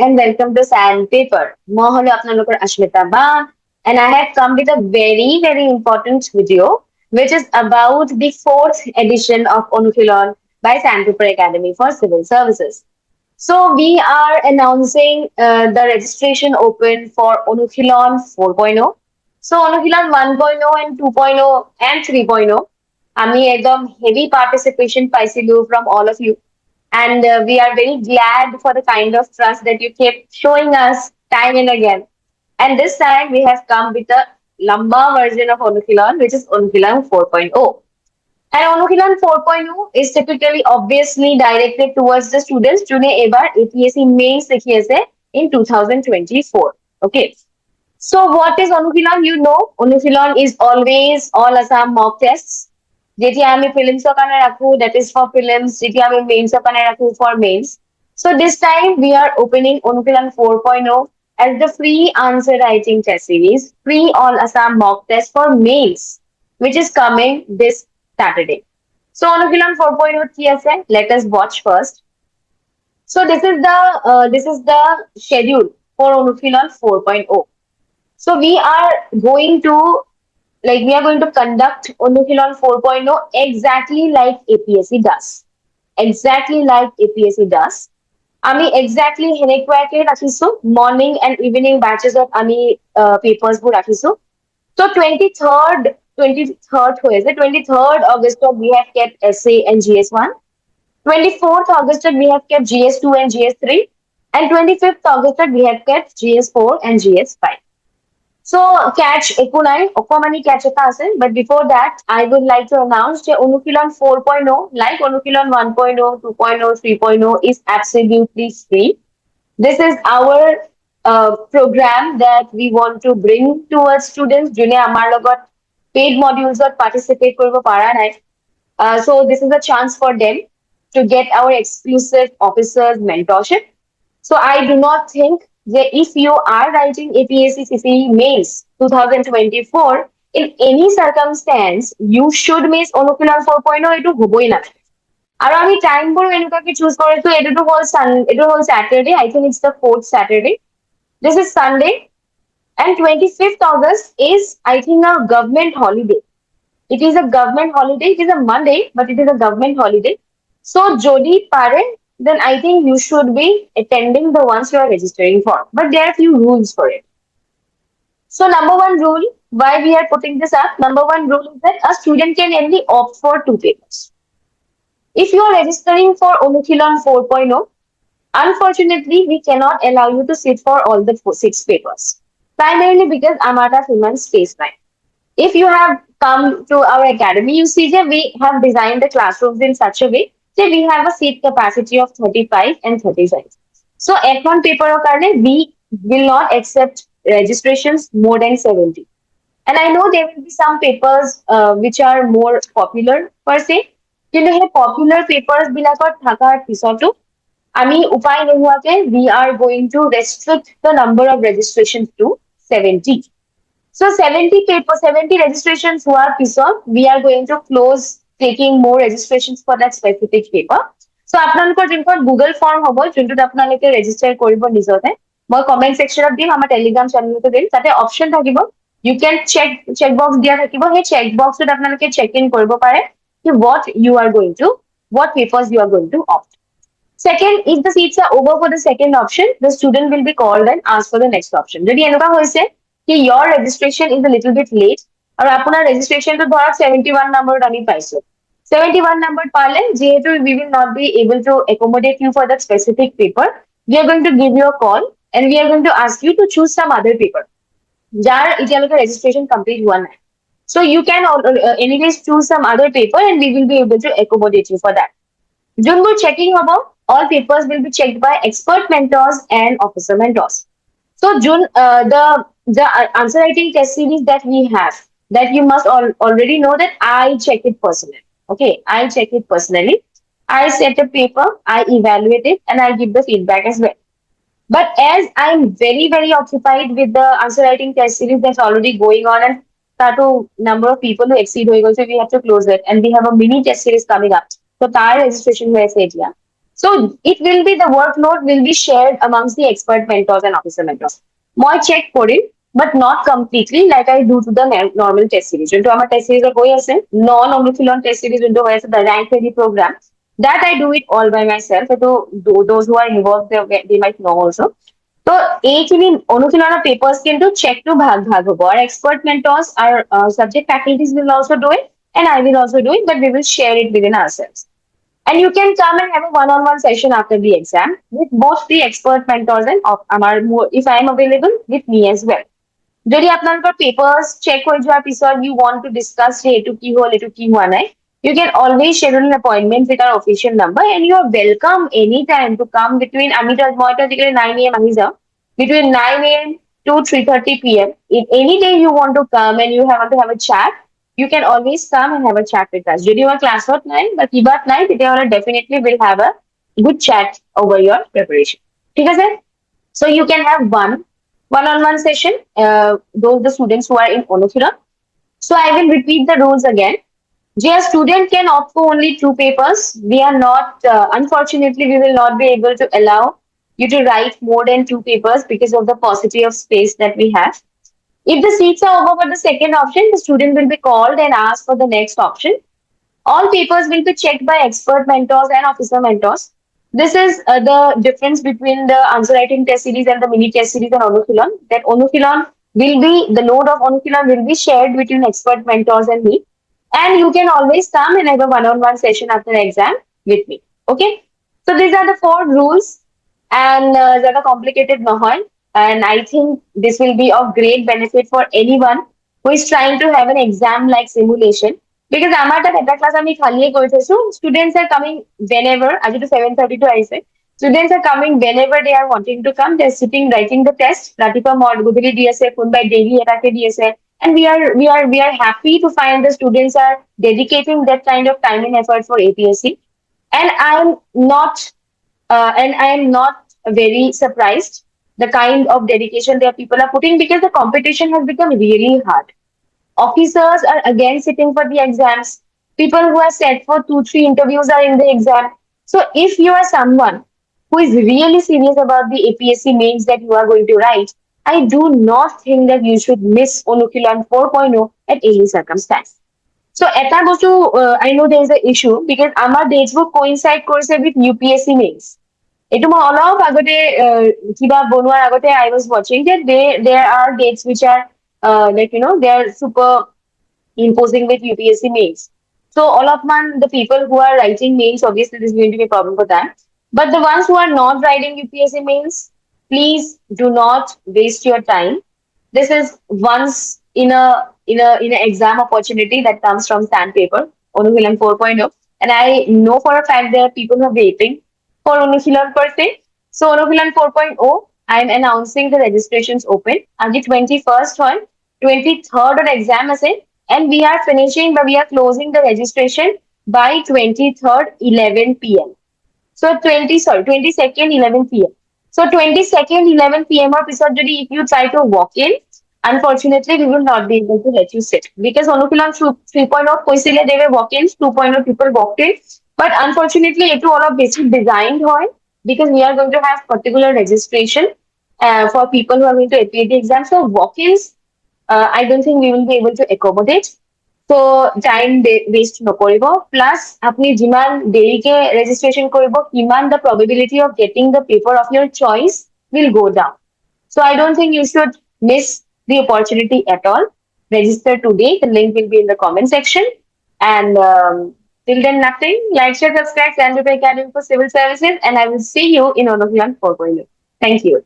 and welcome to Sandpaper. Moholo apnalokar Ashmita Ba, and I have come with a very important video, which is about the fourth edition of Anuxilon by Sandpaper Academy for Civil Services. So we are announcing the registration open for Anuxilon 4.0. So Anuxilon 1.0 and 2.0 and 3.0. আমি একদম heavy participation পাইছিলো from all of you. And we are very glad for the kind of trust that you kept showing us time and again. And this time we have come with a lamba version of Anuxilon, which is Anuxilon 4.0. And Anuxilon 4.0 is typically obviously directed towards the students june ebar APSC mains likhiase in 2024. Okay. So what is Anuxilon? You know, Anuxilon is always all Assam mock tests. যেটি আমি prelims এর কারণে রাখবো, that is for prelims, যেটি আমি mains এর কারণে রাখবো for mains. So this time we are opening Anuxilon 4.0 as the free answer writing test series, free all Assam mock test for mains, which is coming this Saturday. So Anuxilon 4.0 কি আছে? Let us watch first. So this is the schedule for Anuxilon 4.0. So we are going to conduct Anuxilon 4.0 exactly like APSC does. Exactly like APSC does. আমি exactly হেনেকুৱাকে ৰাখিছো morning and evening batches of আমি papers বোৰ ৰাখিছো. So 23rd August we have kept essay and GS1. 24th August we have kept GS2 and GS3. And 25th August we have kept GS4 and GS5. So catch ekunai okomani catch eta ase, but before that I would like to announce that Anuxilon 4.0 like Anuxilon 1.0, 2.0, 3.0 is absolutely free. This is our program that we want to bring towards students june amar logot paid modules ot participate koribo para nai. So this is a chance for them to get our exclusive officers mentorship. So I do not think that if you are writing APSC CCE mains 2024, in any circumstance, you should miss Anuxilon 4.0 etu hoboi na. Aru ami time bor enukake choose koresu etu whole Saturday. I think it's the 4th Saturday. This is Sunday. And 25th August is, I think, a government holiday. It is a government holiday. It is a Monday, but it is a government holiday. So jodi pare, then I think you should be attending the ones you are registering for. But there are few rules for it. So number one rule, why we are putting this up, number one rule is that a student can only opt for 2 papers. If you are registering for Anuxilon 4.0, unfortunately, we cannot allow you to sit for all the 6 papers. Primarily because Amata Human space time. If you have come to our academy, you see that we have designed the classrooms in such a way that we have a seat capacity of 35 and 35. So F1 paper we will not accept registrations more than 70. And I know there will be some papers which are more popular per se. কিন্তু সেই popular papers বিলাকত থাকাৰ পিছতো আমি উপায় নোহোৱাকে we are going to restrict the number of registrations to 70. So 70 registrations হোৱাৰ পিছত we are going to close taking more registrations for that specific paper. So আপোনালোকৰ যোনখন Google form হ'ব যোনটোত আপোনালোকে register কৰিব নিজতে, মই comment section ত দিম, আমাৰ Telegram channel তে দিম, তাতে option থাকিব, you can check box দিয়া থাকিব, সেই check box ত আপোনালোকে check in কৰিব পাৰে কি what papers you are going to opt. Second, if the seats are over for the second option, the student will be called and asked for the next option. যদি এনেকুৱা হৈছে কি your registration is a little bit late আৰু আপোনাৰ registration to ধৰক 71 number আমি পাইছো, 71 number পালে যেহেতু we will not be able to accommodate you for that specific paper, we are going to give you a call and we are going to ask you to choose some other paper যাৰ এতিয়ালৈকে registration complete হোৱা নাই. So you can anyways choose some other paper and we will be able to accommodate you for that. যোনবোৰ checking হ'ব, all papers will be checked by expert mentors and officer mentors. So the answer writing test series that we have, that you must already know that I check it personally. Okay, I check it personally. I set a paper, I evaluate it, and I give the feedback as well. But as I'm very occupied with the answer writing test series that's already going on, and tato number of people who exceed, so we have to close it, and we have a mini test series coming up. So tar registration ho ase etia. So it will be the workload will be shared amongst the expert mentors and officer mentors. মই check Karim, but not completely like I do to the normal test series. যোনটো আমাৰ test series হৈ আছে, non-অনুশীলন test series যোনটো হৈ আছে, the rank ready program, that I do it all by myself. So those who are involved, they might know also. So এইখিনি অনুশীলনৰ papers কিন্তু check to ভাগ ভাগ হ'ব. Our expert mentors, our subject faculties will also do it, and I will also do it, but we will share it within ourselves. And you can come and have a one-on-one session after the exam with both the expert mentors and if I am available, with me as well. যদি আপোনালোকৰ papers check হৈ যোৱাৰ পিছত you want to discuss যে এইটো কি হ'ল, এইটো কি হোৱা নাই, you can always schedule an appointment with our official number, and you are welcome anytime to come between মইতো আজিকালি 9 a.m. আহি যাওঁ, between 9 a.m. to 3:30 p.m. If any day you want to come and you want to have a chat, you can always come and have a chat with us. যদি your class out নাই বা কিবাত নাই, তেতিয়াহ'লে definitely will have a good chat over your preparation. ঠিক আছে? So you can have one-on-one session, those the students who are in Onofilon. So I will repeat the rules again. A student can opt for only 2 papers. We are not, unfortunately, we will not be able to allow you to write more than 2 papers because of the paucity of space that we have. If the seats are over for the second option, the student will be called and asked for the next option. All papers will be checked by expert mentors and officer mentors. This is the difference between the answer writing test series and the mini test series on Anuxilon. That Anuxilon will be, the load of Anuxilon will be shared between expert mentors and me. And you can always come and have a one-on-one session after the exam with me. Okay? So these are the 4 rules, and that are complicated নহয়. And I think this will be of great benefit for anyone who is trying to have an exam-like simulation. Because আমাৰ তাত এটা class আমি খালিয়ে কৰি থৈছো, students are coming whenever, আজিতো 7:30 to আহিছে, students are coming whenever they are wanting to come. They're sitting writing the test, ৰাতিপুৱা গধূলি দি আছে, কোনোবাই daily এটাকে দি আছে, and we are happy to find the students are dedicating that kind of time and effort for APSC. And I am not very surprised the kind of dedication that people are putting, because the competition has become really hard. Officers are again sitting for the exams. People who are set for 2-3 interviews are in the exam. So if you are someone who is really serious about the APSC mains that you are going to write, I do not think that you should miss Anuxilon 4.0 at any circumstance. So eta bostu, I know there is an issue because our dates will coincide with UPSC mains. এইটো মই অলপ আগতে কিবা বনোৱাৰ আগতে I was watching that there are dates which are they are super imposing with UPSC mains. So all of the people who are writing mains, obviously this is going to be a problem for them. But the ones who are not writing UPSC mains, please do not waste your time. This is once in a exam opportunity that comes from Sandpaper, Anuxilon 4.0. And I know for a fact there are people who are waiting for Anuxilon per se. So Anuxilon 4.0, I am announcing the registrations open. And the 21st one, 23rd on exam is it, and we are closing the registration by 23rd 11 p.m. So 22nd 11 p.m. So 22nd 11 p.m. or episode, if you try to walk in, unfortunately we will not be able to let you sit, because Anuxilon 3.0 they were walk-ins, 2.0 people walked in, but unfortunately it all of basic designed hoy, because we are going to have particular registration for people who are going to appear the exam. So walk-ins, I don't think we will be able to accommodate. So time waste নকৰিব, plus আপনি যিমান দেৰিকে registration কৰিব, কিমান the probability of getting the paper of your choice will go down. So I don't think you should miss the opportunity at all. Register today. The link will be in the comment section. And till then, nothing. Like, share, subscribe, Sandpaper Academy for Civil Services, and I will see you in Anuxilon 4.0. Thank you.